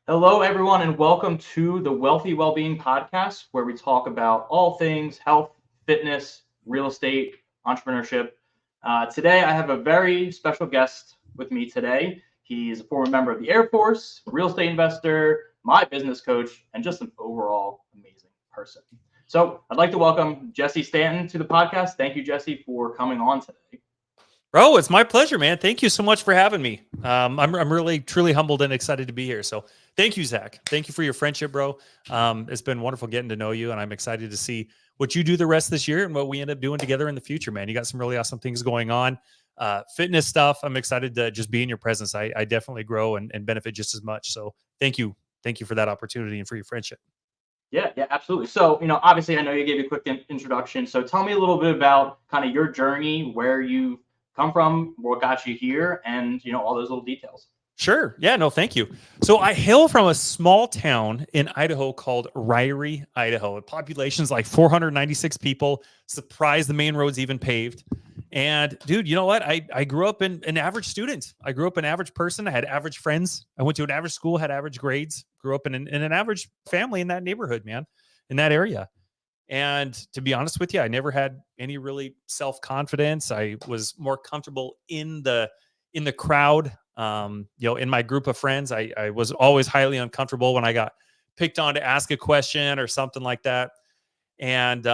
Hello, everyone, and welcome to the Wealthy Wellbeing Podcast, where we talk about all things health, fitness, real estate, entrepreneurship. Today, I have a very special guest with me today. He's a former member of the Air Force, a real estate investor, my business coach, and just an overall amazing person. So, I'd like to welcome Jesse Stanton to the podcast. Thank you, Jesse, for coming on today. Bro, it's my pleasure, man. Thank you so much for having me. I'm really truly humbled and excited to be here. So thank you, Zach. Thank you for your friendship, bro. It's been wonderful getting to know you, and I'm excited to see what you do the rest of this year and what we end up doing together in the future, man. You got some really awesome things going on. Fitness stuff. I'm excited to just be in your presence. I definitely grow and benefit just as much. So thank you. Thank you for that opportunity and for your friendship. Yeah, absolutely. So, obviously, I know you gave a quick introduction. So, tell me a little bit about kind of your journey, where you come from, what got you here, and all those little details. Sure. Yeah, no, thank you. So I hail from a small town in Idaho called Ryrie, Idaho. The population's like 496 people. Surprised the main road's even paved. And dude, you know what? I grew up an average student. I grew up an average person. I had average friends. I went to an average school, had average grades, grew up in an average family in that neighborhood, man, in that area. And to be honest with you, I never had any really self-confidence. I was more comfortable in the crowd. In my group of friends, I was always highly uncomfortable when I got picked on to ask a question or something like that. And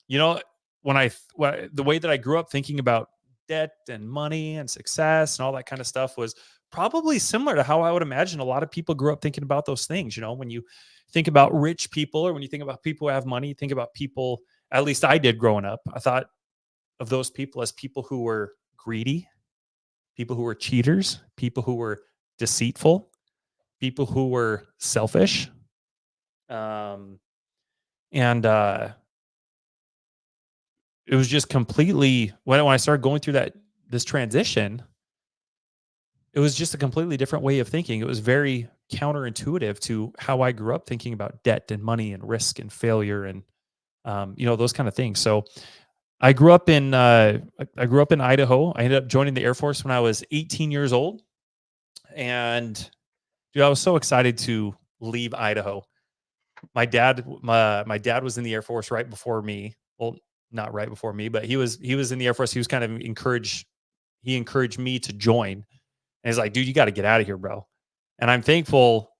you know, the way that I grew up thinking about debt and money and success and all that kind of stuff was probably similar to how I would imagine a lot of people grew up thinking about those things. When you think about rich people or when you think about people who have money, you think about people, at least I did growing up. I thought of those people as people who were greedy, people who were cheaters, people who were deceitful, people who were selfish. And it was just completely when I started going through this transition, it was just a completely different way of thinking. It was very counterintuitive to how I grew up thinking about debt and money and risk and failure and those kind of things. So I grew up in Idaho. I ended up joining the Air Force when I was 18 years old, and dude, I was so excited to leave Idaho. My dad was in the Air Force right before me. Well, not right before me, but he was in the Air Force. He was kind of he encouraged me to join. And he's like, dude, you got to get out of here, bro. And I'm thankful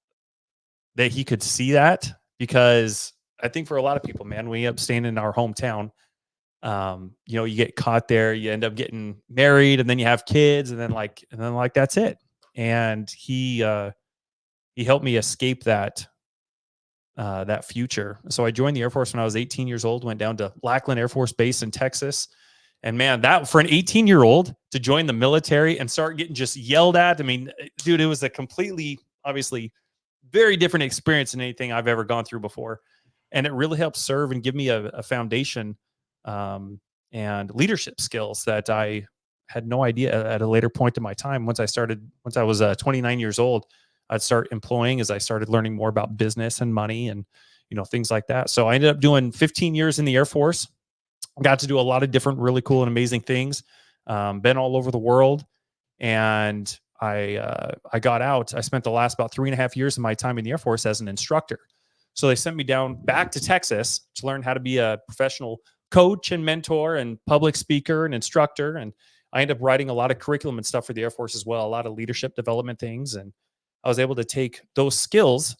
that he could see that, because I think for a lot of people, man, we end up staying in our hometown. You get caught there, you end up getting married, and then you have kids, and then that's it. And he helped me escape that future. So I joined the Air Force when I was 18 years old, went down to Lackland Air Force Base in Texas. And man, that for an 18-year-old to join the military and start getting just yelled at, I mean, dude, it was a completely, obviously, very different experience than anything I've ever gone through before. And it really helped serve and give me a foundation and leadership skills that I had no idea at a later point in my time. Once I was 29 years old, I'd start employing as I started learning more about business and money and, things like that. So I ended up doing 15 years in the Air Force, got to do a lot of different really cool and amazing things, been all over the world. And I got out. I spent the last about 3.5 years of my time in the Air Force as an instructor. So they sent me down back to Texas to learn how to be a professional coach and mentor and public speaker and instructor. And I ended up writing a lot of curriculum and stuff for the Air Force as well, a lot of leadership development things. And I was able to take those skills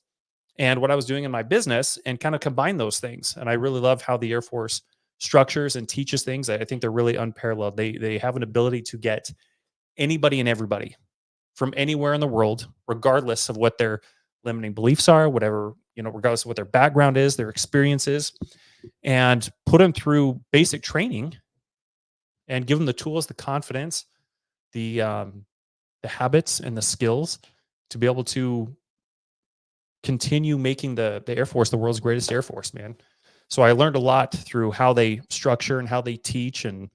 and what I was doing in my business and kind of combine those things. And I really love how the Air Force structures and teaches things. I think they're really unparalleled. They have an ability to get anybody and everybody from anywhere in the world, regardless of what their limiting beliefs are, whatever, regardless of what their background is, their experiences, and put them through basic training and give them the tools, the confidence, the habits and the skills to be able to continue making the Air Force the world's greatest Air Force, man. So I learned a lot through how they structure and how they teach. And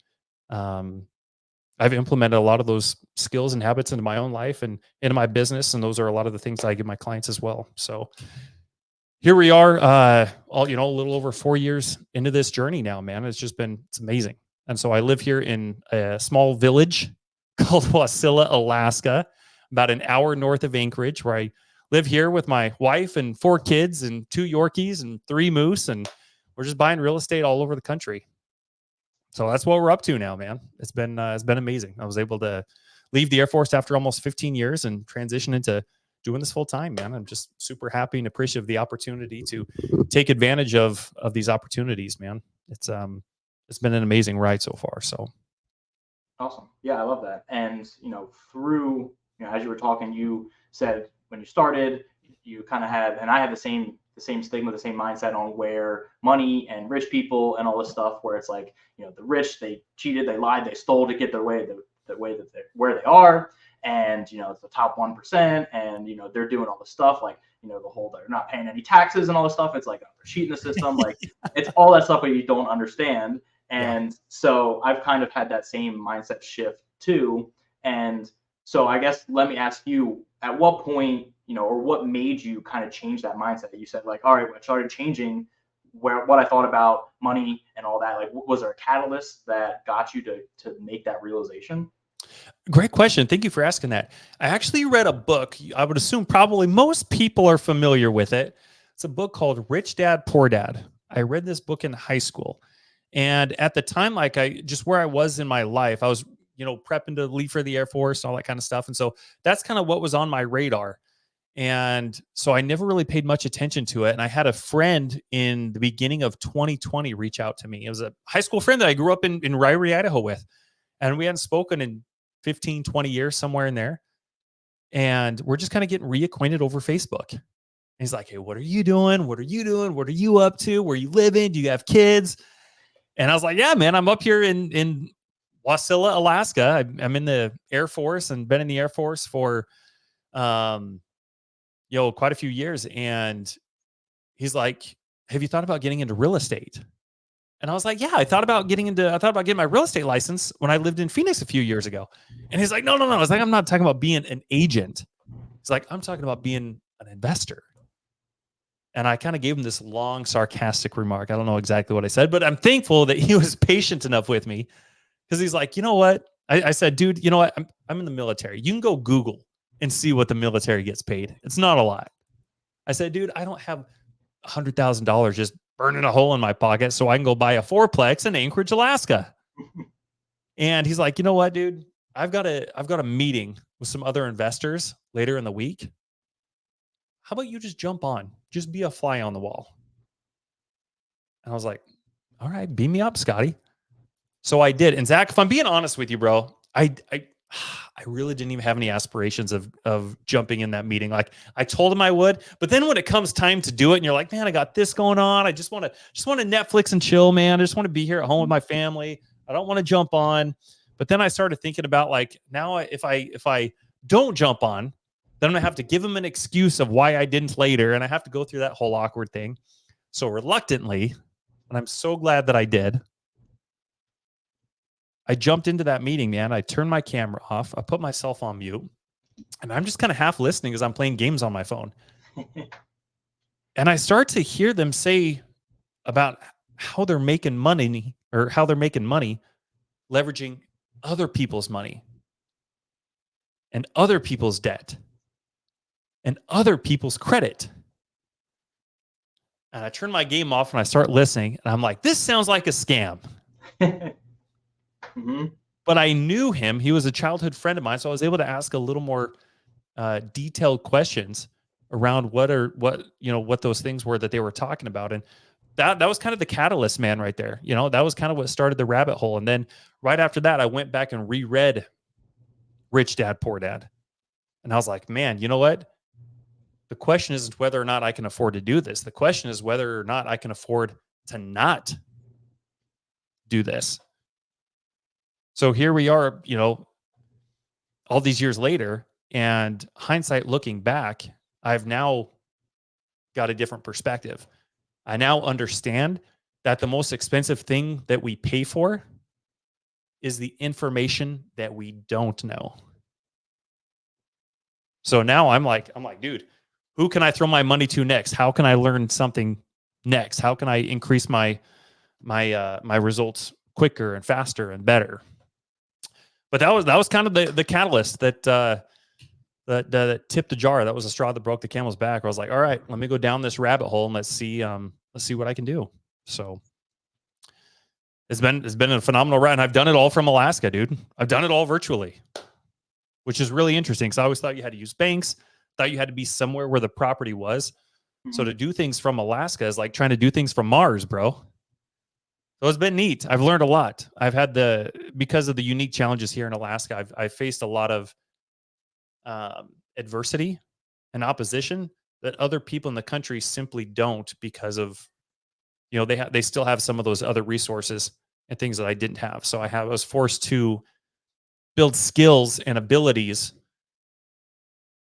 I've implemented a lot of those skills and habits into my own life and into my business. And those are a lot of the things I give my clients as well. So here we are, a little over 4 years into this journey now, man. It's amazing. And so I live here in a small village called Wasilla, Alaska, about an hour north of Anchorage, where I live here with my wife and 4 kids and 2 Yorkies and 3 moose, and we're just buying real estate all over the country. So that's what we're up to now, man. It's been amazing. I was able to leave the Air Force after almost 15 years and transition into doing this full time, man. I'm just super happy and appreciative of the opportunity to take advantage of these opportunities, man. It's been an amazing ride so far. So awesome. Yeah, I love that. And through as you were talking, you said when you started, you kind of had, and I had the same stigma, the same mindset on where money and rich people and all this stuff, where it's like, the rich, they cheated, they lied, they stole to get their way, the way that they're where they are. And, it's the top 1%, and, they're doing all the stuff like, the whole, they're not paying any taxes and all this stuff. It's like, they're cheating the system. Like it's all that stuff that you don't understand. And so I've kind of had that same mindset shift too. And so I guess, let me ask you, at what point, or what made you kind of change that mindset that you said, like, all right, I started changing what I thought about money and all that? Like, was there a catalyst that got you to make that realization? great question. Thank you for asking that. I actually read a book. I would assume probably most people are familiar with it. It's a book called Rich Dad, Poor Dad. I read this book in high school. And at the time, like just where I was in my life, I was, prepping to leave for the Air Force, all that kind of stuff. And so that's kind of what was on my radar. And so I never really paid much attention to it. And I had a friend in the beginning of 2020 reach out to me. It was a high school friend that I grew up in Ryrie, Idaho with. And we hadn't spoken in 15, 20 years, somewhere in there. And we're just kind of getting reacquainted over Facebook. And he's like, hey, what are you doing? What are you doing? What are you up to? Where are you living? Do you have kids? And I was like, yeah, man, I'm up here in Wasilla, Alaska. I'm in the Air Force and been in the Air Force for, quite a few years. And he's like, have you thought about getting into real estate? And I was like, yeah, I thought about getting my real estate license when I lived in Phoenix a few years ago. And he's like, no. I was like, I'm not talking about being an agent. He's like, I'm talking about being an investor. And I kind of gave him this long, sarcastic remark. I don't know exactly what I said, but I'm thankful that he was patient enough with me, because he's like, you know what? I said, dude, you know what? I'm in the military. You can go Google and see what the military gets paid. It's not a lot. I said, dude, I don't have $100,000 just burning a hole in my pocket so I can go buy a fourplex in Anchorage, Alaska. And he's like, you know what, dude? I've got a meeting with some other investors later in the week. How about you just jump on? Just be a fly on the wall. And I was like, all right, beam me up, Scotty. So I did. And Zach, if I'm being honest with you, bro, I really didn't even have any aspirations of jumping in that meeting. Like, I told him I would, but then when it comes time to do it and you're like, man, I got this going on. I just want to Netflix and chill, man. I just want to be here at home with my family. I don't want to jump on. But then I started thinking about, like, now if I don't jump on, then I'm going to have to give him an excuse of why I didn't later. And I have to go through that whole awkward thing. So reluctantly, and I'm so glad that I did, I jumped into that meeting, man. I turned my camera off. I put myself on mute. And I'm just kind of half listening as I'm playing games on my phone. And I start to hear them say about how they're making money leveraging other people's money and other people's debt and other people's credit. And I turn my game off and I start listening. And I'm like, this sounds like a scam. Mm-hmm. But I knew him. He was a childhood friend of mine. So I was able to ask a little more detailed questions around what those things were that they were talking about. And that was kind of the catalyst, man, right there. That was kind of what started the rabbit hole. And then right after that, I went back and reread Rich Dad, Poor Dad. And I was like, man, you know what? The question isn't whether or not I can afford to do this. The question is whether or not I can afford to not do this. So here we are, all these years later, and hindsight looking back, I've now got a different perspective. I now understand that the most expensive thing that we pay for is the information that we don't know. So now I'm like, dude, who can I throw my money to next? How can I learn something next? How can I increase my results quicker and faster and better? But that was kind of the catalyst that that tipped the jar. That was a straw that broke the camel's back. I was like, all right, let me go down this rabbit hole and let's see what I can do. So it's been a phenomenal ride. And I've done it all from Alaska, dude. I've done it all virtually, which is really interesting. Because I always thought you had to use banks, thought you had to be somewhere where the property was. Mm-hmm. So to do things from Alaska is like trying to do things from Mars, bro. So it's been neat. I've learned a lot. I've had because of the unique challenges here in Alaska, I've faced a lot of adversity and opposition that other people in the country simply don't, because of, they still have some of those other resources and things that I didn't have. So I was forced to build skills and abilities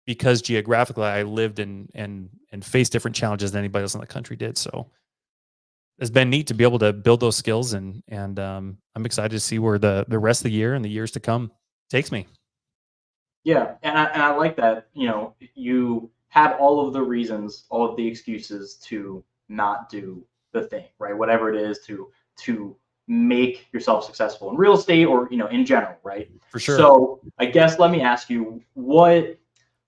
because geographically I lived and faced different challenges than anybody else in the country did. So it's been neat to be able to build those skills, and I'm excited to see where the rest of the year and the years to come takes me. Yeah, and I like that, you have all of the reasons, all of the excuses to not do the thing, right? Whatever it is to make yourself successful in real estate or, in general, right? For sure. So I guess let me ask you, what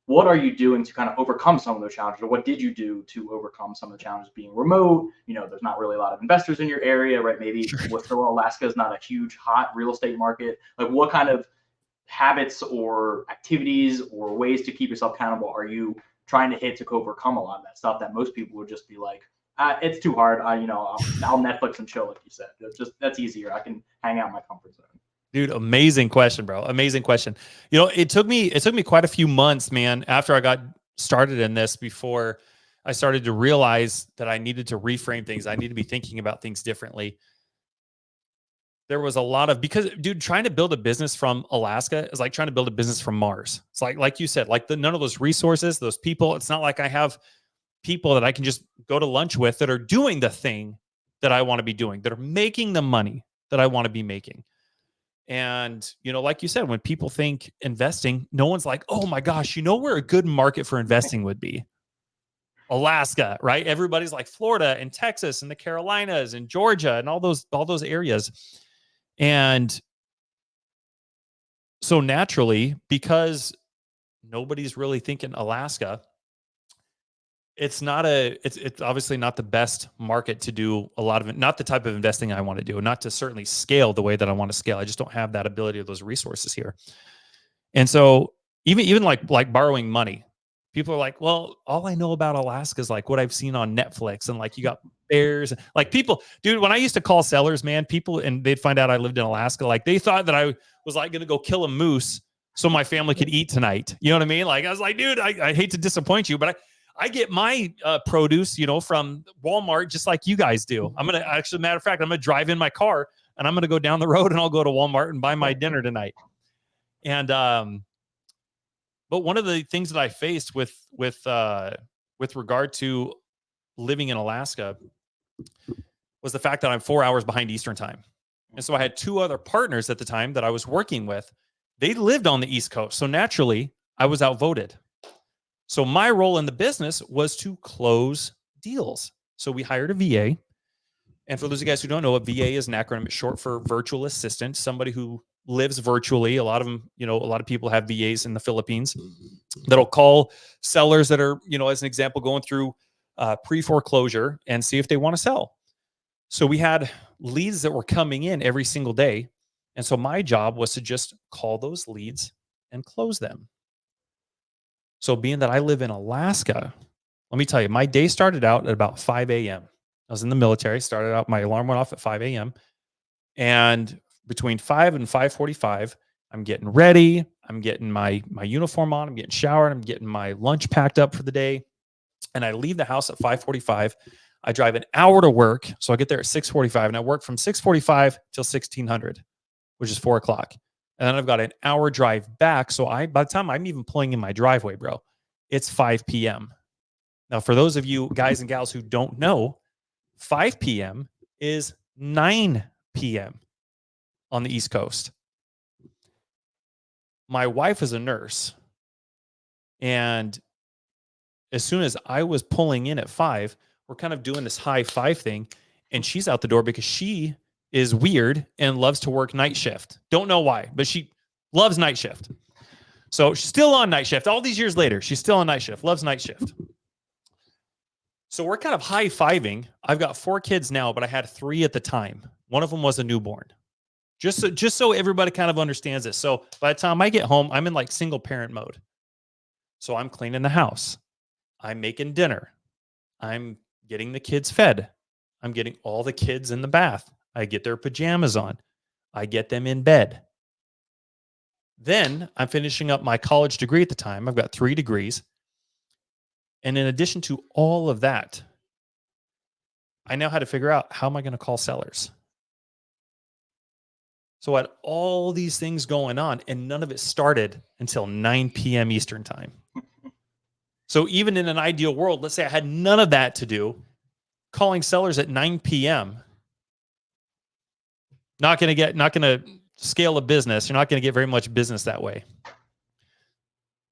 are you doing to kind of overcome some of those challenges, or what did you do to overcome some of the challenges being remote? There's not really a lot of investors in your area, right? Maybe Alaska is not a huge hot real estate market. Like, what kind of habits or activities or ways to keep yourself accountable are you trying to hit to overcome a lot of that stuff that most people would just be like, it's too hard. I'll Netflix and chill, like you said. That's easier. I can hang out in my comfort zone. Dude, amazing question, bro. Amazing question. It took me quite a few months, man, after I got started in this, before I started to realize that I needed to reframe things. I need to be thinking about things differently. There was a lot of, because, dude, trying to build a business from Alaska is like trying to build a business from Mars. It's like you said, like none of those resources, those people. It's not like I have people that I can just go to lunch with that are doing the thing that I want to be doing, that are making the money that I want to be making. And, like you said, when people think investing, no one's like, oh my gosh, where a good market for investing would be? Alaska, right? Everybody's like Florida and Texas and the Carolinas and Georgia and all those areas. And so naturally, because nobody's really thinking Alaska, it's obviously not the best market to do a lot of it, not the type of investing I want to do, not to certainly scale the way that I want to scale. I just don't have that ability or those resources here. And so even like borrowing money, people are like, well, all I know about Alaska is like what I've seen on Netflix, and like you got bears, like people, dude, when I used to call sellers, man, people, and they'd find out I lived in Alaska, like they thought that I was like going to go kill a moose so my family could eat tonight. You know what I mean? Like, I was like, dude, I hate to disappoint you, but I get my produce, from Walmart, just like you guys do. I'm going to actually, matter of fact, I'm going to drive in my car and I'm going to go down the road and I'll go to Walmart and buy my dinner tonight. And, but one of the things that I faced with regard to living in Alaska was the fact that I'm 4 hours behind Eastern time. And so I had two other partners at the time that I was working with. They lived on the East Coast. So naturally, I was outvoted. So my role in the business was to close deals. So we hired a VA. And for those of you guys who don't know, a VA is an acronym. It's short for virtual assistant, somebody who lives virtually. A lot of them, a lot of people have VAs in the Philippines that'll call sellers that are, as an example, going through pre-foreclosure and see if they want to sell. So we had leads that were coming in every single day. And so my job was to just call those leads and close them. So being that I live in Alaska, let me tell you, my day started out at about 5 a.m. I was in the military, started out, my alarm went off at 5 a.m. And between 5 and 5:45, I'm getting ready. I'm getting my uniform on. I'm getting showered. I'm getting my lunch packed up for the day. And I leave the house at 5:45. I drive an hour to work. So I get there at 6:45 and I work from 6:45 till 1600, which is 4 o'clock. And then I've got an hour drive back. So by the time I'm even pulling in my driveway, bro, it's 5 p.m. Now, for those of you guys and gals who don't know, 5 p.m. is 9 p.m. on the East Coast. My wife is a nurse. And as soon as I was pulling in at 5, we're kind of doing this high five thing. And she's out the door because she is weird and loves to work night shift. Don't know why, but she loves night shift. So she's still on night shift. All these years later, she's still on night shift, loves night shift. So we're kind of high-fiving. I've got 4 kids now, but I had 3 at the time. One of them was a newborn. Just so everybody kind of understands this. So by the time I get home, I'm in like single parent mode. So I'm cleaning the house. I'm making dinner. I'm getting the kids fed. I'm getting all the kids in the bath. I get their pajamas on. I get them in bed. Then I'm finishing up my college degree at the time. I've got 3 degrees. And in addition to all of that, I now had to figure out, how am I going to call sellers? So I had all these things going on, and none of it started until 9 p.m. Eastern time. So even in an ideal world, let's say I had none of that to do, calling sellers at 9 p.m., not going to scale a business. You're not going to get very much business that way.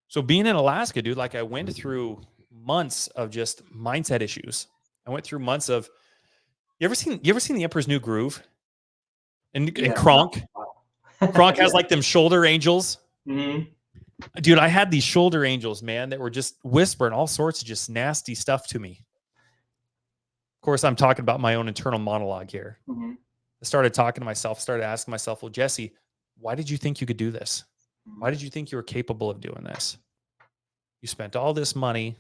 So being in Alaska, dude, like I went through months of just mindset issues. I went through months of, you ever seen The Emperor's New Groove? And Kronk? Kronk has like them shoulder angels. Mm-hmm. Dude, I had these shoulder angels, man, that were just whispering all sorts of just nasty stuff to me. Of course, I'm talking about my own internal monologue here. Mm-hmm. I started talking to myself, started asking myself, well, Jesse, why did you think you could do this? Why did you think you were capable of doing this? You spent all this money.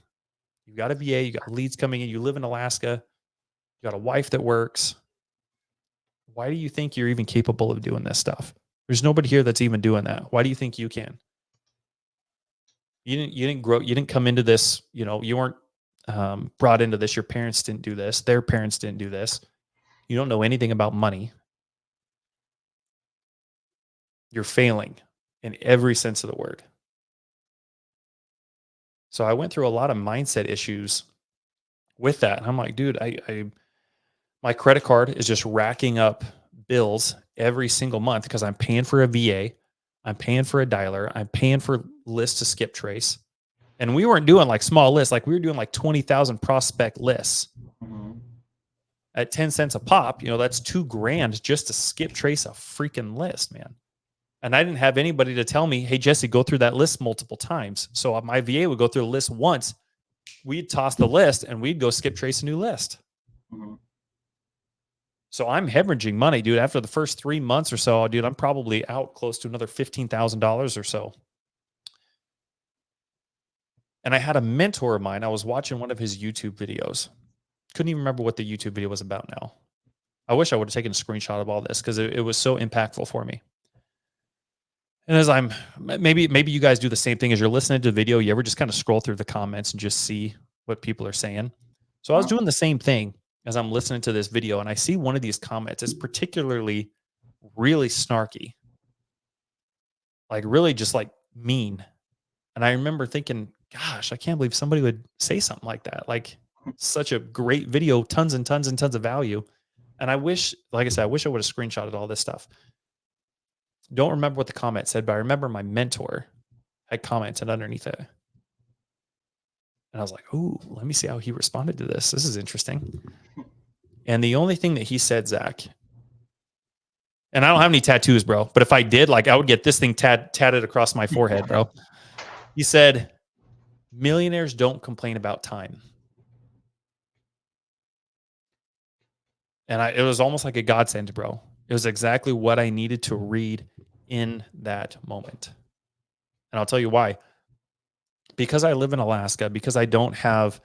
You got a VA, you got leads coming in, you live in Alaska, you got a wife that works. Why do you think you're even capable of doing this stuff? There's nobody here that's even doing that. Why do you think you can? You didn't grow, you didn't come into this, you weren't brought into this. Your parents didn't do this. Their parents didn't do this. You don't know anything about money. You're failing in every sense of the word. So I went through a lot of mindset issues with that. And I'm like, dude, my credit card is just racking up bills every single month because I'm paying for a VA. I'm paying for a dialer. I'm paying for lists to skip trace. And we weren't doing like small lists. Like we were doing like 20,000 prospect lists. Mm-hmm. At 10 cents a pop, that's $2,000 just to skip trace a freaking list, man. And I didn't have anybody to tell me, hey, Jesse, go through that list multiple times. So my VA would go through the list once. We'd toss the list and we'd go skip trace a new list. Mm-hmm. So I'm hemorrhaging money, dude. After the first 3 months or so, dude, I'm probably out close to another $15,000 or so. And I had a mentor of mine. I was watching one of his YouTube videos. Couldn't even remember what the YouTube video was about now. I wish I would have taken a screenshot of all this because it was so impactful for me. And as I'm, maybe you guys do the same thing as you're listening to the video. You ever just kind of scroll through the comments and just see what people are saying? So I was doing the same thing as I'm listening to this video, and I see one of these comments. It's particularly really snarky, like really just like mean. And I remember thinking, gosh, I can't believe somebody would say something like that. Like such a great video, tons and tons and tons of value. And I wish, like I said, I wish I would have screenshotted all this stuff. Don't remember what the comment said, but I remember my mentor had commented underneath it. And I was like, ooh, let me see how he responded to this. This is interesting. And the only thing that he said, Zach, and I don't have any tattoos, bro, but if I did, like I would get this thing tatted across my forehead, bro. He said, millionaires don't complain about time. And it was almost like a godsend, bro. It was exactly what I needed to read in that moment. And I'll tell you why. Because I live in Alaska, because I don't have,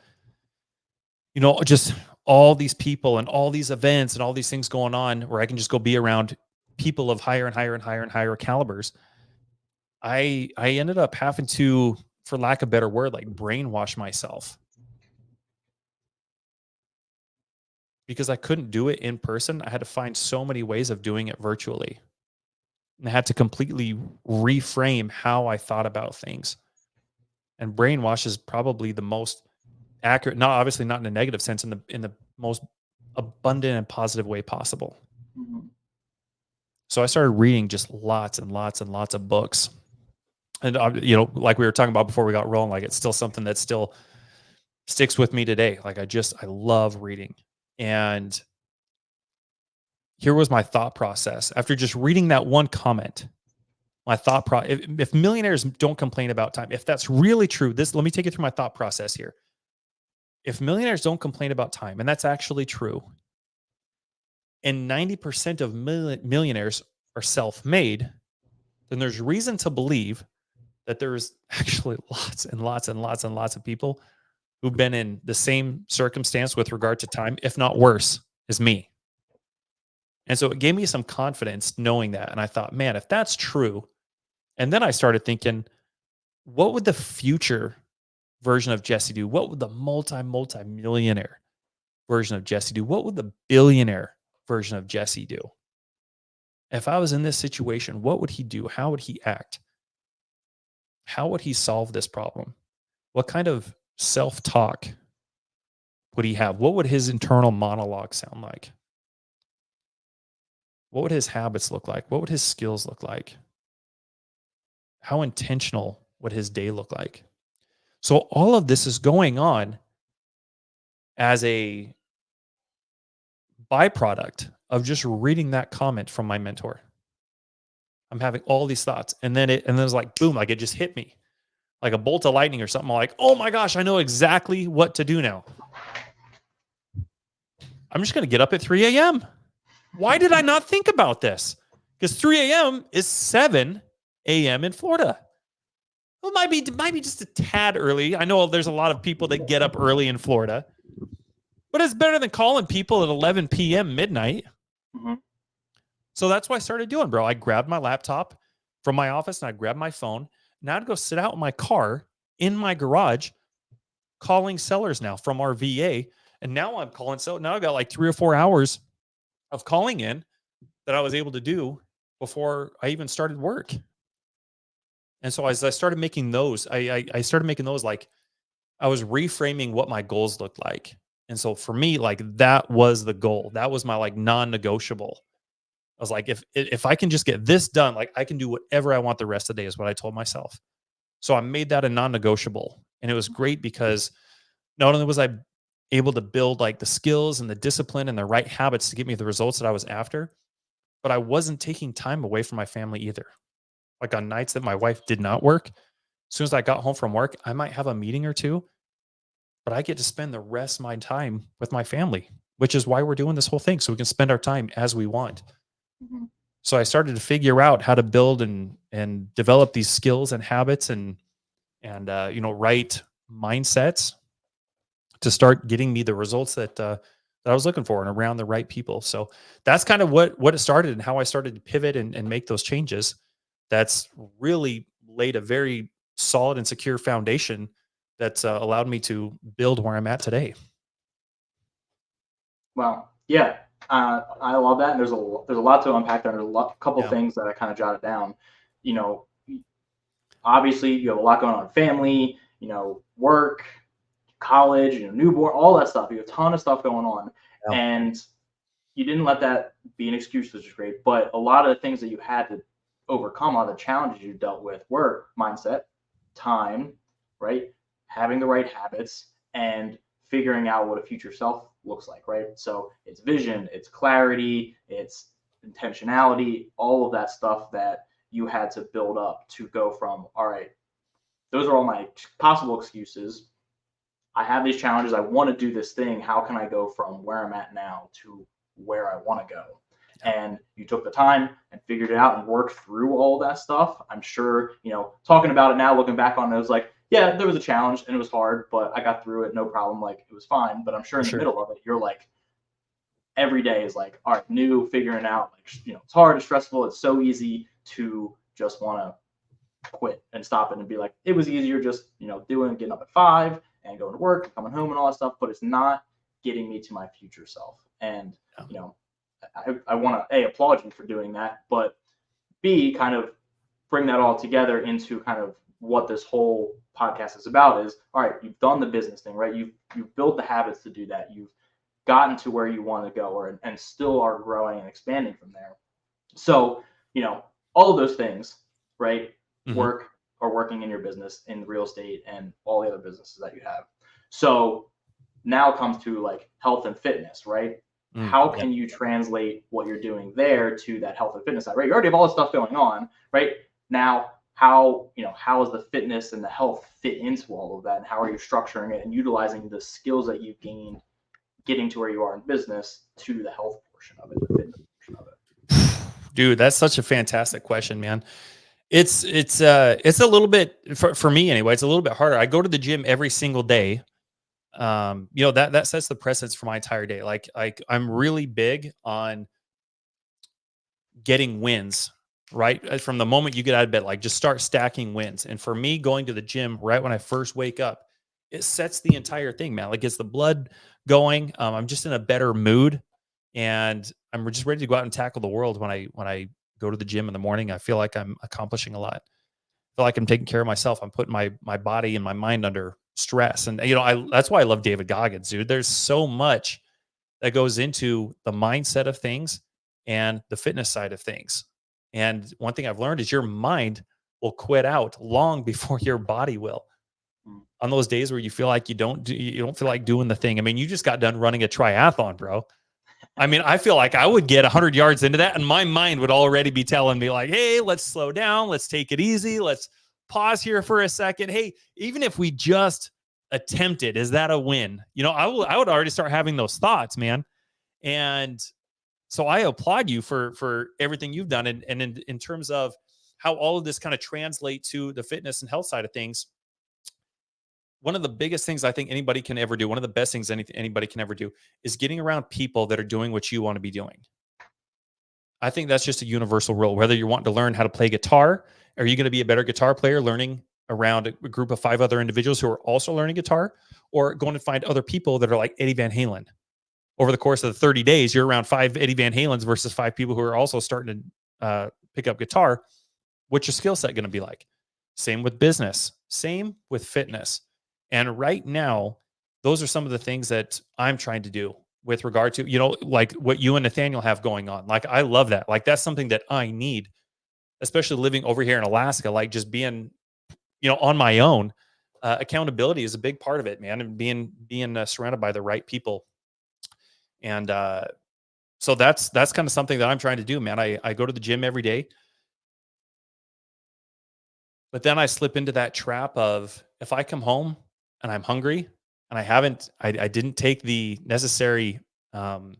just all these people and all these events and all these things going on where I can just go be around people of higher and higher and higher and higher calibers. I ended up having to, for lack of a better word, like brainwash myself. Because I couldn't do it in person. I had to find so many ways of doing it virtually. And I had to completely reframe how I thought about things. And brainwash is probably the most accurate, obviously not in a negative sense, in the most abundant and positive way possible. Mm-hmm. So I started reading just lots and lots and lots of books. And, like we were talking about before we got rolling, like it's still something that still sticks with me today. Like I love reading. And here was my thought process. After just reading that one comment, my thought if millionaires don't complain about time, if that's really true, let me take you through my thought process here. If millionaires don't complain about time, and that's actually true, and 90% of millionaires are self-made, then there's reason to believe that there's actually lots and lots and lots and lots of people who've been in the same circumstance with regard to time, if not worse, as me. And so it gave me some confidence knowing that. And I thought, man, if that's true, and then I started thinking, what would the future version of Jesse do? What would the multi-millionaire version of Jesse do? What would the billionaire version of Jesse do? If I was in this situation, what would he do? How would he act? How would he solve this problem? What kind of self-talk would he have? What would his internal monologue sound like? What would his habits look like? What would his skills look like? How intentional would his day look like? So all of this is going on as a byproduct of just reading that comment from my mentor. I'm having all these thoughts, and then it was like, boom, like it just hit me like a bolt of lightning or something. I'm like, oh my gosh, I know exactly what to do now. I'm just going to get up at 3 a.m. Why did I not think about this? Because 3 a.m. is 7 a.m. in Florida. Well, it might be just a tad early. I know there's a lot of people that get up early in Florida, but it's better than calling people at 11 p.m. midnight. Mm-hmm. So that's what I started doing, bro. I grabbed my laptop from my office and I grabbed my phone. Now I'd go sit out in my car in my garage calling sellers now from our VA. And now I'm calling. So now I've got like 3 or 4 hours of calling in that I was able to do before I even started work. And so as I started making those, I started making those, like I was reframing what my goals looked like. And so for me, like that was the goal. That was my like non-negotiable. I was like, if I can just get this done, like I can do whatever I want the rest of the day, is what I told myself. So I made that a non-negotiable. And it was great because not only was I able to build like the skills and the discipline and the right habits to get me the results that I was after, but I wasn't taking time away from my family either. Like on nights that my wife did not work, as soon as I got home from work, I might have a meeting or two, but I get to spend the rest of my time with my family, which is why we're doing this whole thing. So we can spend our time as we want. Mm-hmm. So I started to figure out how to build and develop these skills and habits and right mindsets to start getting me the results that I was looking for and around the right people. So that's kind of what it started and how I started to pivot and make those changes. That's really laid a very solid and secure foundation that's allowed me to build where I'm at today. Wow. Yeah. I love that. And there's a lot to unpack there. There's a couple things that I kind of jotted down. You know, obviously you have a lot going on, family, work, college, newborn, all that stuff. You have a ton of stuff going on. Yeah. And you didn't let that be an excuse, which is great. But a lot of the things that you had to overcome, a lot of the challenges you dealt with were mindset, time, right? Having the right habits and figuring out what a future self looks like, right? So it's vision, it's clarity, it's intentionality, all of that stuff that you had to build up to go from, all right, those are all my possible excuses. I have these challenges. I want to do this thing. How can I go from where I'm at now to where I want to go? And you took the time and figured it out and worked through all that stuff. I'm sure, talking about it now, looking back on it, it was like, yeah, there was a challenge and it was hard, but I got through it, no problem. Like it was fine. But I'm sure in the middle of it, you're like, every day is like, all right, new, figuring out, like, it's hard, it's stressful. It's so easy to just want to quit and stop it and be like, it was easier just, getting up at 5 and going to work and coming home and all that stuff, but it's not getting me to my future self. And, I want to applaud you for doing that, but B, kind of bring that all together into kind of what this whole podcast is about is, all right, you've done the business thing, right? You've built the habits to do that. You've gotten to where you want to go and still are growing and expanding from there. So, all of those things, right? Mm-hmm. Working in your business, in real estate and all the other businesses that you have. So now comes to like health and fitness, right? How can you translate what you're doing there to that health and fitness side, right? You already have all this stuff going on, right? Now, how is the fitness and the health fit into all of that, and how are you structuring it and utilizing the skills that you've gained getting to where you are in business to the health portion of it, the fitness portion of it? Dude, that's such a fantastic question, man. It's a little bit for me anyway, it's a little bit harder. I go to the gym every single day. That sets the precedence for my entire day. Like I'm really big on getting wins, right? From the moment you get out of bed, like just start stacking wins. And for me, going to the gym right when I first wake up, it sets the entire thing, man. Like gets the blood going. I'm just in a better mood, and I'm just ready to go out and tackle the world when I go to the gym in the morning. I feel like I'm accomplishing a lot. I feel like I'm taking care of myself. I'm putting my body and my mind under stress. And that's why I love David Goggins, dude. There's so much that goes into the mindset of things and the fitness side of things. And one thing I've learned is your mind will quit out long before your body will. On those days where you feel like you don't feel like doing the thing. I mean, you just got done running a triathlon, bro. I mean, I feel like I would get 100 yards into that and my mind would already be telling me like, hey, let's slow down. Let's take it easy. Let's pause here for a second. Hey, even if we just attempted, is that a win? I would already start having those thoughts, man. And so I applaud you for everything you've done. And in terms of how all of this kind of translate to the fitness and health side of things, one of the biggest things I think anybody can ever do, one of the best things anybody can ever do is getting around people that are doing what you want to be doing. I think that's just a universal rule. Whether you're wanting to learn how to play guitar, are you going to be a better guitar player learning around a group of 5 other individuals who are also learning guitar, or going to find other people that are like Eddie Van Halen? Over the course of the 30 days, you're around 5 Eddie Van Halens versus 5 people who are also starting to pick up guitar. What's your skill set going to be like? Same with business, same with fitness. And right now, those are some of the things that I'm trying to do with regard to, like what you and Nathaniel have going on. Like, I love that. Like, that's something that I need, especially living over here in Alaska, like just being, on my own. Accountability is a big part of it, man. And being surrounded by the right people. And so that's kind of something that I'm trying to do, man. I go to the gym every day, but then I slip into that trap of, if I come home and I'm hungry and I didn't take the necessary, I'll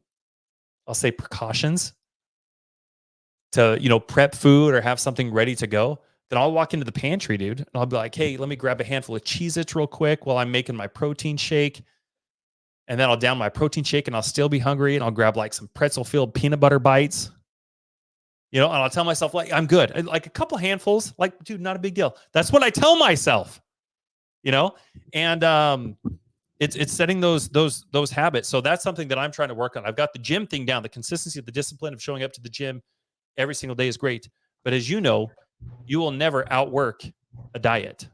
say precautions to, prep food or have something ready to go, then I'll walk into the pantry, dude, and I'll be like, hey, let me grab a handful of Cheez-Its real quick while I'm making my protein shake. And then I'll down my protein shake and I'll still be hungry, and I'll grab like some pretzel filled peanut butter bites, and I'll tell myself like, I'm good. Like a couple handfuls, like, dude, not a big deal. That's what I tell myself, and it's setting those habits. So that's something that I'm trying to work on. I've got the gym thing down. The consistency of the discipline of showing up to the gym every single day is great. But as you know, you will never outwork a diet.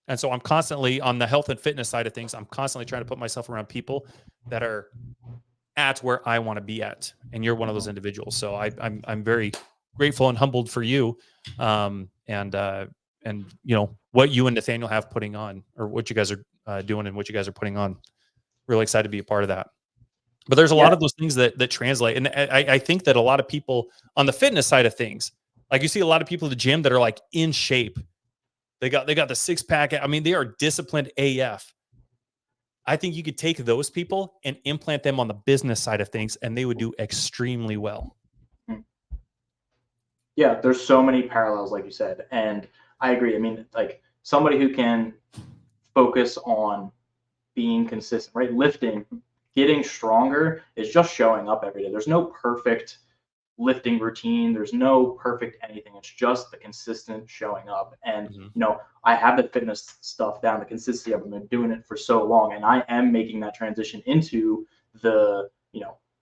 And so I'm constantly on the health and fitness side of things. I'm constantly trying to put myself around people that are at where I want to be at. And you're one of those individuals. So I'm very grateful and humbled for you. And what you and Nathaniel have putting on, or what you guys are doing and what you guys are putting on. Really excited to be a part of that. But there's a lot of those things that translate. And I think that a lot of people on the fitness side of things, like you see a lot of people at the gym that are like in shape. They got the 6-pack. I mean, they are disciplined AF. I think you could take those people and implant them on the business side of things, and they would do extremely well. Yeah, there's so many parallels, like you said, and I agree. I mean, like somebody who can focus on being consistent, right? Lifting, getting stronger is just showing up every day. There's no perfect lifting routine. There's no perfect anything. It's just the consistent showing up. And, I have the fitness stuff down, the consistency. I've been doing it for so long, and I am making that transition into the,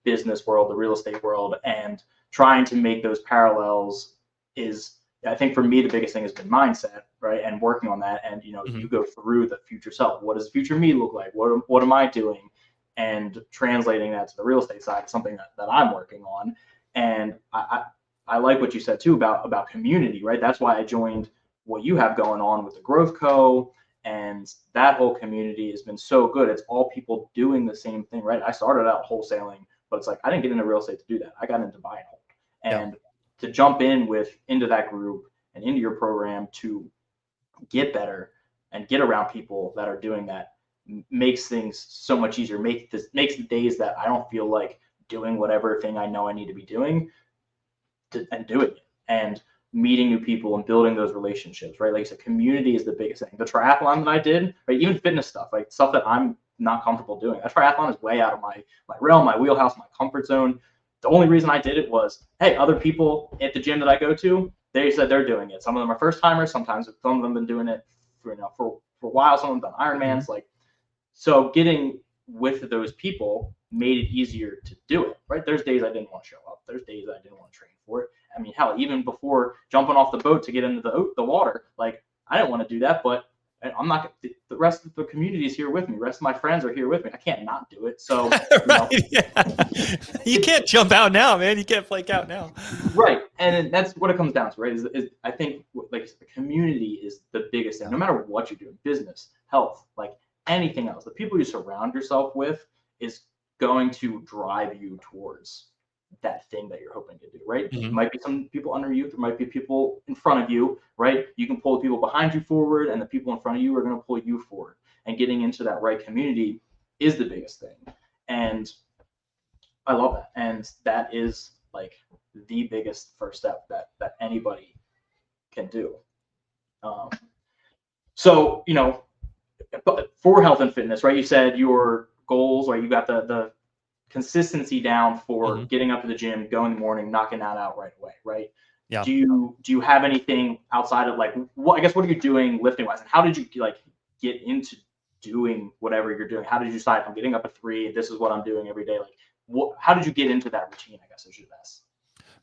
business world, the real estate world, and trying to make those parallels is, I think for me, the biggest thing has been mindset, right? And working on that. And, you go through the future self. What does future me look like? What am I doing? And translating that to the real estate side is something that I'm working on. And I like what you said too about community, right? That's why I joined what you have going on with the Growth Co. And that whole community has been so good. It's all people doing the same thing, right? I started out wholesaling, but it's like I didn't get into real estate to do that. I got into buy and hold. And to jump into that group and into your program to get better and get around people that are doing that makes things so much easier. Makes the days that I don't feel like doing whatever thing I know I need to be doing and doing it, and meeting new people and building those relationships, right? Like I said, community is the biggest thing. The triathlon that I did, right? Even fitness stuff, like stuff that I'm not comfortable doing. That triathlon is way out of my realm, my wheelhouse, my comfort zone. The only reason I did it was, hey, other people at the gym that I go to, they said they're doing it. Some of them are first timers. Sometimes some of them have been doing it for a while. Some of them done Ironmans. Like, so getting with those people made it easier to do it, right? There's days I didn't want to show up. There's days I didn't want to train for it. I mean, hell, even before jumping off the boat to get into the water, like I didn't want to do that, but I'm not. The rest of the community is here with me. The rest of my friends are here with me. I can't not do it. So right, you can't jump out now, man. You can't flake out now. Right, and that's what it comes down to, right? Is I think like the community is the biggest thing. No matter what you're doing, business, health, like anything else, the people you surround yourself with is going to drive you towards that thing that you're hoping to do, right? There might be some people under you, there might be people in front of you, right? You can pull the people behind you forward, and the people in front of you are going to pull you forward. And getting into that right community is the biggest thing. And I love that. And that is like the biggest first step that anybody can do. So, for health and fitness, right? You said your goals, right? You got the consistency down for getting up to the gym, going in the morning, knocking that out right away, right? Yeah. Do you have anything outside of like what are you doing lifting wise, and how did you like get into doing whatever you're doing? How did you decide I'm getting up at 3? This is what I'm doing every day. Like, how did you get into that routine? I guess I should ask.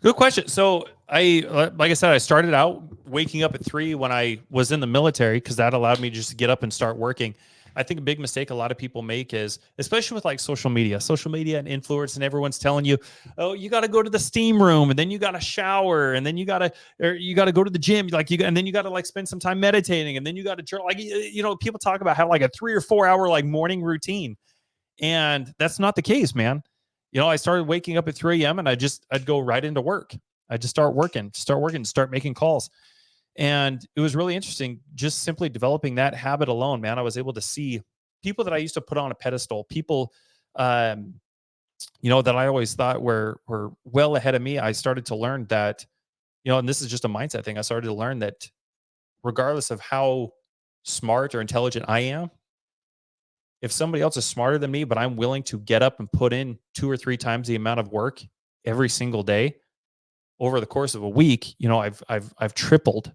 Good question. So like I said, I started out waking up at 3 when I was in the military because that allowed me just to get up and start working. I think a big mistake a lot of people make is, especially with like social media and influence, and everyone's telling you, oh, you got to go to the steam room, and then you got to shower, and then you got to go to the gym, and then you got to like spend some time meditating, and then you got to journal. Like, people talk about how like a 3 or 4 hour like morning routine, and that's not the case, man. I started waking up at 3 a.m. and I'd go right into work. I'd just start working, start making calls. And it was really interesting, just simply developing that habit alone, man. I was able to see people that I used to put on a pedestal, people, that I always thought were well ahead of me. I started to learn that, and this is just a mindset thing. I started to learn that regardless of how smart or intelligent I am, if somebody else is smarter than me, but I'm willing to get up and put in 2 or 3 times the amount of work every single day over the course of a week, I've tripled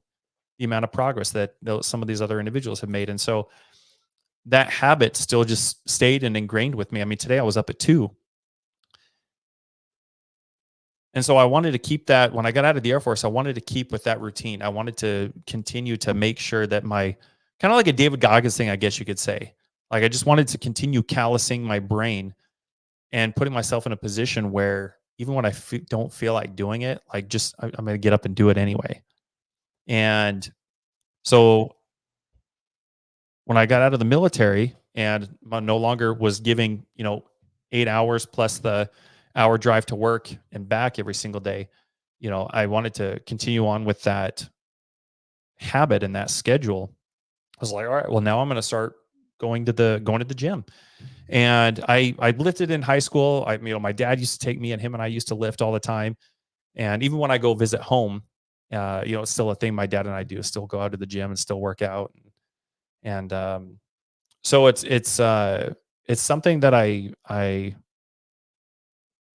the amount of progress that some of these other individuals have made. And so that habit still just stayed and ingrained with me. I mean, today I was up at 2. And so I wanted to keep that. When I got out of the Air Force, I wanted to keep with that routine. I wanted to continue to make sure that my, kind of like a David Goggins thing, I guess you could say. Like, I just wanted to continue callousing my brain and putting myself in a position where even when I don't feel like doing it, like I'm going to get up and do it anyway. And so when I got out of the military and I no longer was giving, 8 hours plus the hour drive to work and back every single day, I wanted to continue on with that habit and that schedule. I was like, all right, well, now I'm going to start going to the gym. And I lifted in high school. My dad used to take me, and him and I used to lift all the time. And even when I go visit home, it's still a thing my dad and I do, still go out to the gym and still work out. And so it's something that I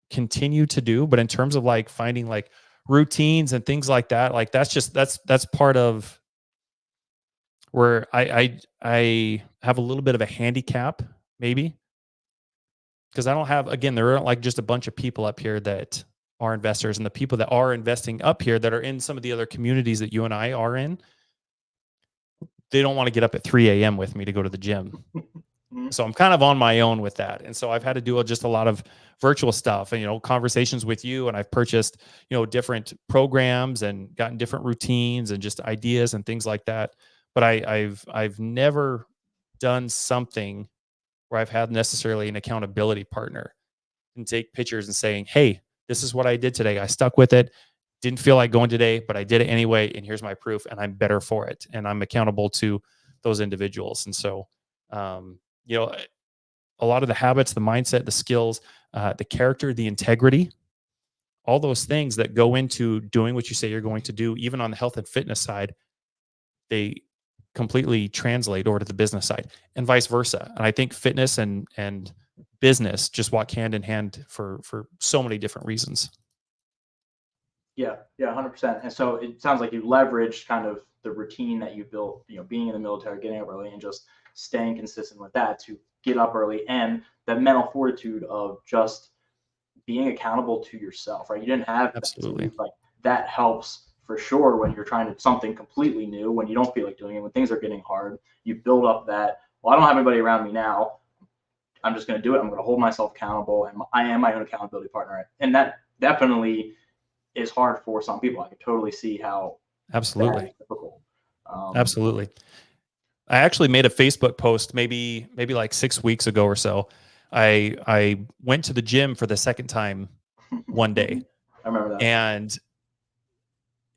continue to do. But in terms of like finding like routines and things like that, like that's part of where I have a little bit of a handicap, maybe, because I don't have, again, there aren't like just a bunch of people up here that are investors, and the people that are investing up here that are in some of the other communities that you and I are in, they don't want to get up at 3 a.m. with me to go to the gym. So I'm kind of on my own with that. And so I've had to do just a lot of virtual stuff and, conversations with you. And I've purchased, different programs and gotten different routines and just ideas and things like that. But I've never done something where I've had necessarily an accountability partner and take pictures and saying, hey, this is what I did today. I stuck with it. didn't feel like going today, but I did it anyway. And here's my proof, and I'm better for it. And I'm accountable to those individuals. And so, you know, a lot of the habits, the mindset, the skills, the character, the integrity, all those things that go into doing what you say you're going to do, even on the health and fitness side, they completely translate over to the business side and vice versa. And I think fitness and business just walk hand in hand for so many different reasons. Yeah, 100%. And so it sounds like you leveraged kind of the routine that you built, being in the military, getting up early, and just staying consistent with that to get up early, and that mental fortitude of just being accountable to yourself, right? You didn't have Absolutely. that, like that helps for sure when you're trying to something completely new, when you don't feel like doing it, when things are getting hard. You build up that, well, I don't have anybody around me now, I'm just going to do it. I'm going to hold myself accountable, and I am my own accountability partner. And that definitely is hard for some people. I could totally see how Absolutely. that is difficult. Absolutely. I actually made a Facebook post maybe like 6 weeks ago or so. I went to the gym for the second time one day. I remember that. And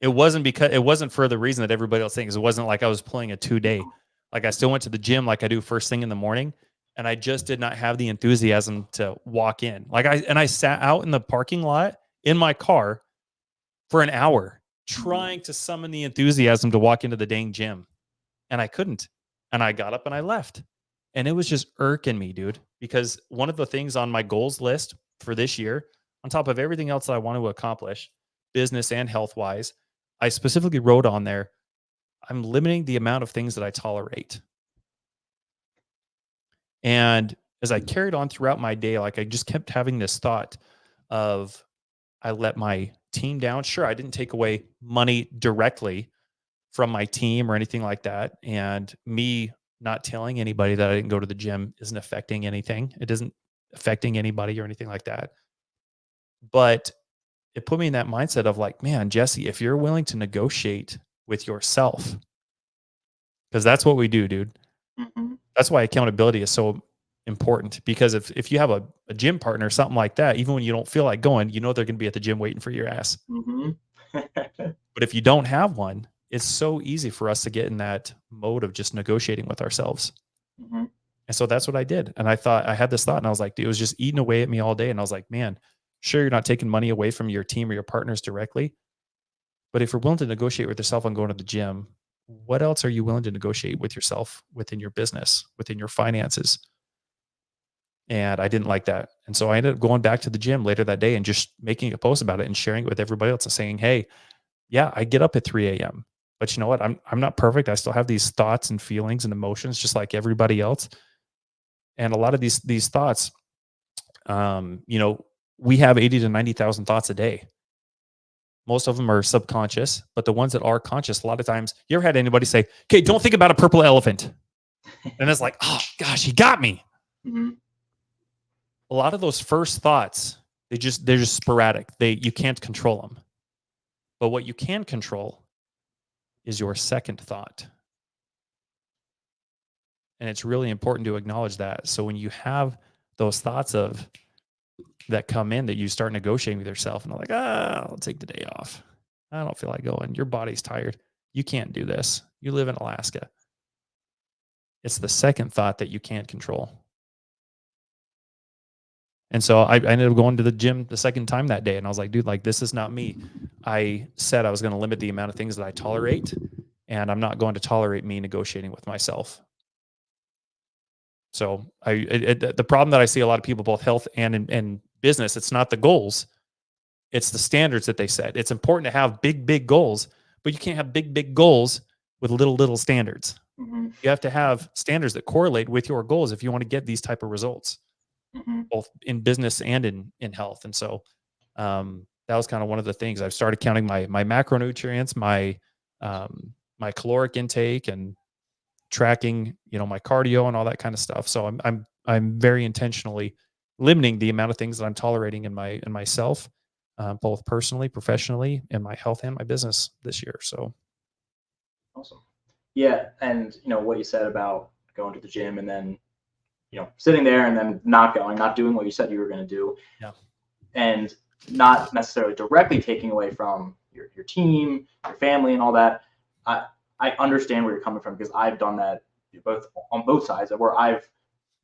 it wasn't for the reason that everybody else thinks. It wasn't like I was pulling a 2-day. Like I still went to the gym like I do first thing in the morning, and I just did not have the enthusiasm to walk in. I sat out in the parking lot in my car for an hour trying to summon the enthusiasm to walk into the dang gym, and I couldn't. And I got up and I left. And it was just irking me, dude, because one of the things on my goals list for this year, on top of everything else that I want to accomplish, business and health wise, I specifically wrote on there, I'm limiting the amount of things that I tolerate. And as I carried on throughout my day, like I just kept having this thought of, I let my team down. Sure, I didn't take away money directly from my team or anything like that. And me not telling anybody that I didn't go to the gym isn't affecting anything. It isn't affecting anybody or anything like that. But it put me in that mindset of like, man, Jesse, if you're willing to negotiate with yourself, because that's what we do, dude. Mm-hmm. That's why accountability is so important, because if you have a gym partner, something like that, even when you don't feel like going, you know they're going to be at the gym waiting for your ass. Mm-hmm. But if you don't have one, it's so easy for us to get in that mode of just negotiating with ourselves. Mm-hmm. And so that's what I did. And I had this thought, and I was like, dude, it was just eating away at me all day. And I was like, man, sure, you're not taking money away from your team or your partners directly. But if you're willing to negotiate with yourself on going to the gym, what else are you willing to negotiate with yourself within your business, within your finances? And I didn't like that. And so I ended up going back to the gym later that day and just making a post about it and sharing it with everybody else and saying, hey, yeah, I get up at 3 a.m. But you know what? I'm not perfect. I still have these thoughts and feelings and emotions just like everybody else. And a lot of these thoughts, we have 80 to 90,000 thoughts a day. Most of them are subconscious, but the ones that are conscious, a lot of times, you ever had anybody say, okay, don't think about a purple elephant? And it's like, oh gosh, he got me. Mm-hmm. A lot of those first thoughts, they're just sporadic. You can't control them. But what you can control is your second thought. And it's really important to acknowledge that. So when you have those thoughts that come in, that you start negotiating with yourself and like, I'll take the day off. I don't feel like going. Your body's tired. You can't do this. You live in Alaska. It's the second thought that you can't control. And so I ended up going to the gym the second time that day. And I was like, dude, like, this is not me. I said I was going to limit the amount of things that I tolerate, and I'm not going to tolerate me negotiating with myself. So the problem that I see a lot of people, both health and business, it's not the goals, it's the standards that they set. It's important to have big goals, but you can't have big goals with little standards. Mm-hmm. You have to have standards that correlate with your goals if you want to get these type of results, Mm-hmm. both in business and in health. And so that was kind of one of the things. I've started counting my macronutrients, my caloric intake, and tracking, my cardio and all that kind of stuff. So I'm very intentionally limiting the amount of things that I'm tolerating in myself, both personally, professionally, in my health and my business this year. So Awesome. Yeah, and what you said about going to the gym and then sitting there and then not doing what you said you were going to do. Yeah. And not necessarily directly taking away from your team, your family, and all that. I understand where you're coming from because I've done that on both sides, where I've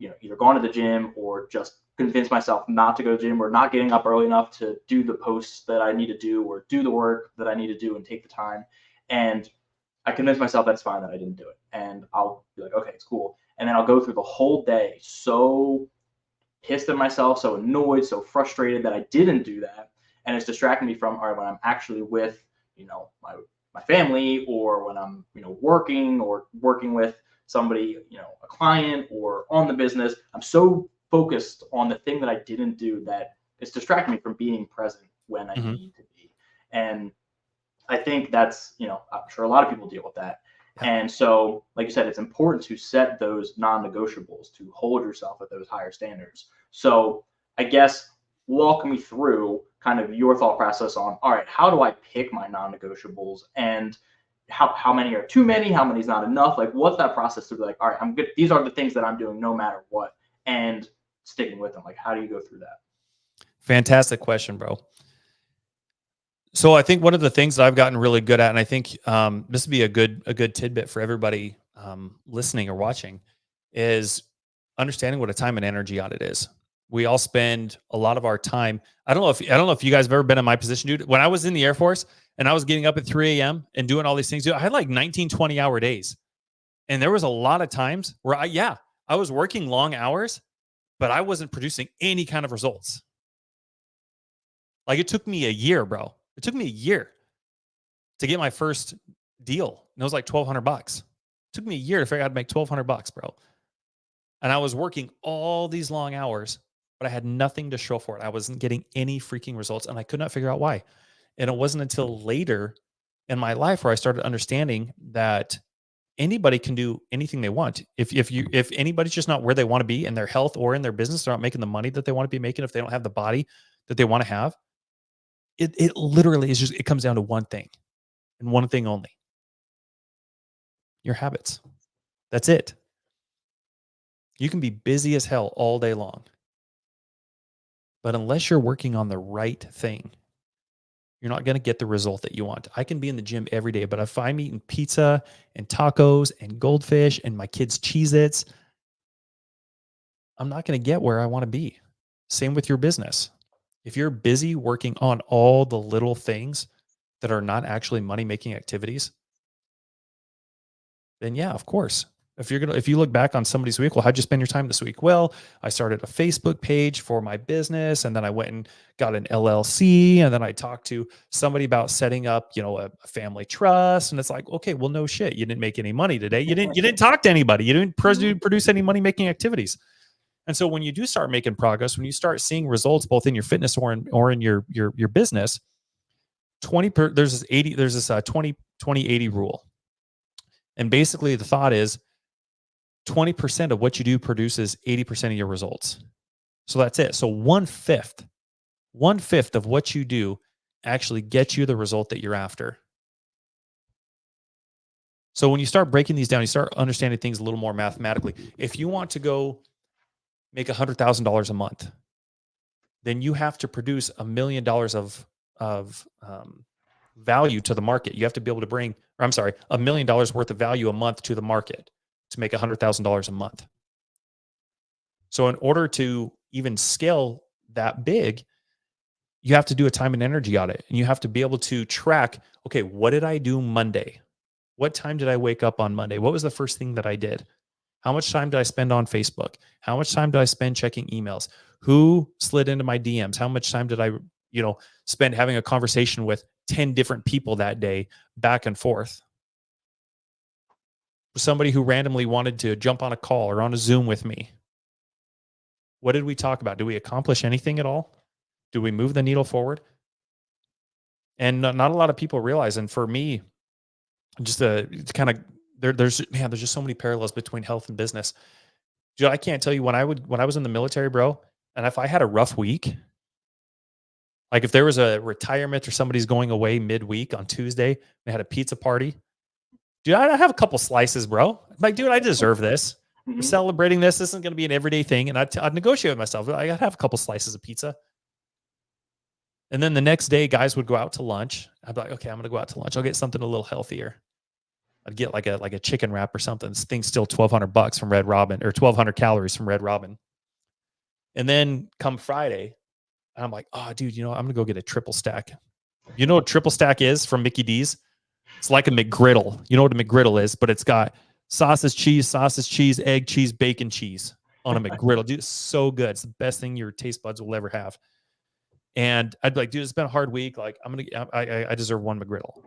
either gone to the gym or just convinced myself not to go to the gym, or not getting up early enough to do the posts that I need to do or do the work that I need to do and take the time. And I convinced myself that's fine that I didn't do it. And I'll be like, okay, it's cool. And then I'll go through the whole day so pissed at myself, so annoyed, so frustrated that I didn't do that. And it's distracting me from, all right, when I'm actually with, my family, or when I'm, working with somebody, a client, or on the business, I'm so focused on the thing that I didn't do that it's distracting me from being present when I need to be. And I think that's, I'm sure a lot of people deal with that. Yeah. And so, like you said, it's important to set those non-negotiables, to hold yourself at those higher standards. So I guess walk me through kind of your thought process on, all right, how do I pick my non-negotiables, and how many are too many? How many is not enough? Like, what's that process to be like, all right, I'm good. These are the things that I'm doing no matter what, and sticking with them. Like, how do you go through that? Fantastic question, bro. So I think one of the things that I've gotten really good at, and I think this would be a good tidbit for everybody listening or watching, is understanding what a time and energy audit is. We all spend a lot of our time. I don't know if you guys have ever been in my position, dude. When I was in the Air Force and I was getting up at 3 a.m. and doing all these things, dude, I had like 19, 20-hour days. And there was a lot of times where I was working long hours, but I wasn't producing any kind of results. Like, it took me a year, bro. It took me a year to get my first deal. And it was like $1,200. It took me a year to figure out how to make $1,200, bro. And I was working all these long hours, but I had nothing to show for it. I wasn't getting any freaking results, and I could not figure out why. And it wasn't until later in my life where I started understanding that anybody can do anything they want. If anybody's just not where they want to be in their health or in their business, they're not making the money that they want to be making, if they don't have the body that they want to have, it literally is it comes down to one thing, and one thing only: your habits. That's it. You can be busy as hell all day long, but unless you're working on the right thing, you're not going to get the result that you want. I can be in the gym every day, but if I'm eating pizza and tacos and goldfish and my kids' Cheez-Its, I'm not going to get where I want to be. Same with your business. If you're busy working on all the little things that are not actually money-making activities, then yeah, of course. If you look back on somebody's week, well, how'd you spend your time this week? Well, I started a Facebook page for my business, and then I went and got an LLC, and then I talked to somebody about setting up, a family trust. And it's like, okay, well, no shit, you didn't make any money today. You didn't talk to anybody. You didn't produce any money-making activities. And so when you do start making progress, when you start seeing results both in your fitness or in your business, there's this 20-80 rule. And basically the thought is 20% of what you do produces 80% of your results. So that's it. So one fifth of what you do actually gets you the result that you're after. So when you start breaking these down, you start understanding things a little more mathematically. If you want to go make $100,000 a month, then you have to produce $1 million of value to the market. You have to be able to bring, $1 million worth of value a month to the market to make $100,000 a month. So in order to even scale that big, you have to do a time and energy audit, and you have to be able to track, okay, what did I do Monday? What time did I wake up on Monday? What was the first thing that I did? How much time did I spend on Facebook? How much time did I spend checking emails? Who slid into my DMs? How much time did I, spend having a conversation with 10 different people that day, back and forth? Somebody who randomly wanted to jump on a call or on a Zoom with me. What did we talk about? Did we accomplish anything at all? Did we move the needle forward? And not a lot of people realize. And for me, just it's kind of there's just so many parallels between health and business. Dude, I can't tell you when I was in the military, bro, and if I had a rough week, like if there was a retirement or somebody's going away midweek on Tuesday, they had a pizza party, dude, I'd have a couple slices, bro. Like, dude, I deserve this. We're celebrating this. This isn't going to be an everyday thing. And I'd negotiate with myself. I'd have a couple slices of pizza. And then the next day, guys would go out to lunch. I'd be like, okay, I'm going to go out to lunch. I'll get something a little healthier. I'd get like a chicken wrap or something. This thing's still $1,200 from Red Robin, or 1,200 calories from Red Robin. And then come Friday, I'm like, oh, dude, I'm going to go get a triple stack. You know what triple stack is from Mickey D's? It's like a McGriddle. You know what a McGriddle is, but it's got sausage, cheese, egg, cheese, bacon, cheese on a McGriddle. Dude, it's so good. It's the best thing your taste buds will ever have. And I'd be like, dude, it's been a hard week. Like, I deserve one McGriddle.